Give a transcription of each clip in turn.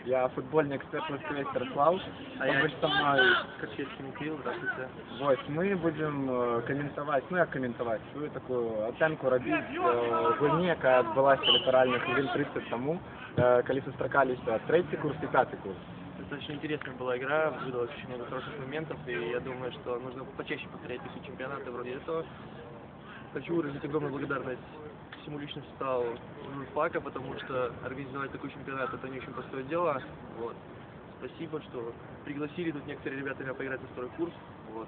Я футбольный эксперт Москвы Ярослав. А я Побудь со мной. Корчевский Михаил, здравствуйте. Вот, мы будем коментовать, ну як коментувати, свою таку оценку робити гульні, яка відбулася літерально хвилин 30 тому, коли сустракалися третій курс і п'ятий курс. Это очень интересная была игра, выдалось очень много хороших моментов, и я думаю, что нужно почаще повторять такие чемпионаты вроде этого. Хочу выразить огромную благодарность всему личному составу журфака, потому что организовать такой чемпионат это не очень простое дело. Вот. Спасибо, что пригласили тут некоторые ребята меня поиграть на второй курс. Вот.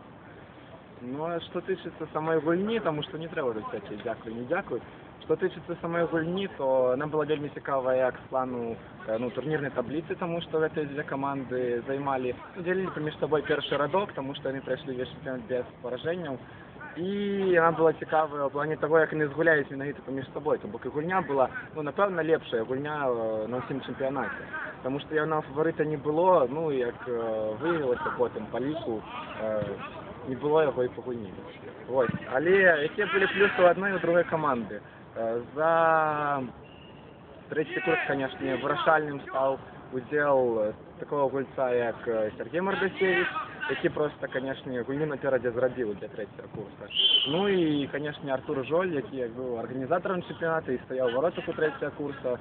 Ну а що тичиться самої гульні, тому що не треба тут всякі дякую, не дякую. Що тичиться самої гульні, то нам було вельми цікаво як з плану турнірної таблиці, тому що ці дві команди займали, ділили поміж собою перший радок, тому що вони пройшли весь чемпіонат без поражень. І нам було цікаво в плані того, як вони згуляють менавіта поміж собою, тому що гульня була, ну, напевно, лепша гульня на всім чемпіонаті. Тому що явного фаворита не було, ну, як виявилося потім по ліку, не було його і по гульні. Ось. Але які були плюси у одної і у другої команди? За третій курс, звісно, вирішальним став уділ такого гульця, як Сергій Мардасевич, який просто, звісно, гульню напереді зробив для третього курсу. Ну і, звісно, Артур Жоль, який був організатором чемпіонату і стояв у воротах у третього курсу.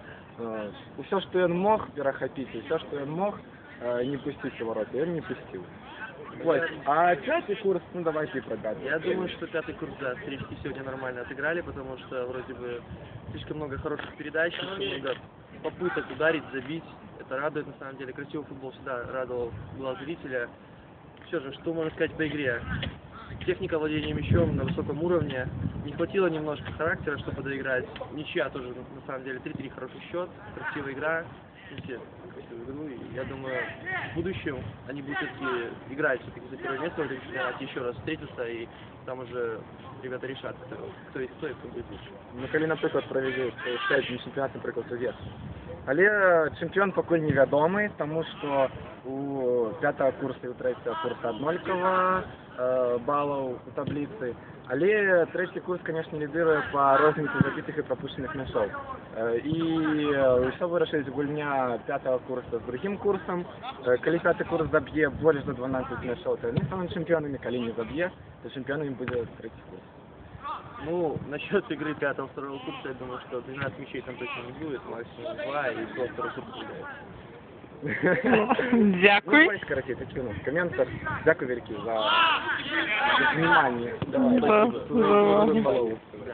Все, що він мог перехопити, все, що він мог не пустити у ворота, він не пустив. Вот. А пятый курс, ну давайте продать. Я думаю, что пятый курс, да, стрички сегодня нормально отыграли, потому что вроде бы слишком много хороших передач, слишком много попыток ударить, забить. Это радует на самом деле. Красивый футбол всегда радовал глаз зрителя. Все же, что можно сказать по игре? Техника владения мячом на высоком уровне. Не хватило немножко характера, чтобы доиграть. Ничья тоже, на самом деле, 3-3 хороший счет, красивая игра. Видите, красивую игру. И я думаю, в будущем они будут все-таки играть все-таки за первое место в этом чемпионате, еще раз встретятся, и там уже ребята решат, кто есть кто и кто будет лучше. Ну, коли, наприклад, проведуть ще один чемпіонат, наприклад, у Вес. Але чемпіон поки невідомий, тому що у п'ятого курсу і у третього курсу однолькова балів у таблиці. Але третій курс, звісно, лідирує по розниці забитих і пропущених м'ячів. І все вирішить гульня п'ятого курсу з другим курсом. Коли п'ятий курс заб'є більше за 12 м'ячів, то вони стануть чемпіонами, коли не заб'є, то чемпіоном буде третій курс. Ну, насчет игры 5-2 курса, я думаю, что 12 мячей там точно не будет, максимум 2, и до второго курса будет. Дякую. Ну, короче, такий у нас коментар. Дякую велике за внимание. Давай, Да, спасибо. да. Да.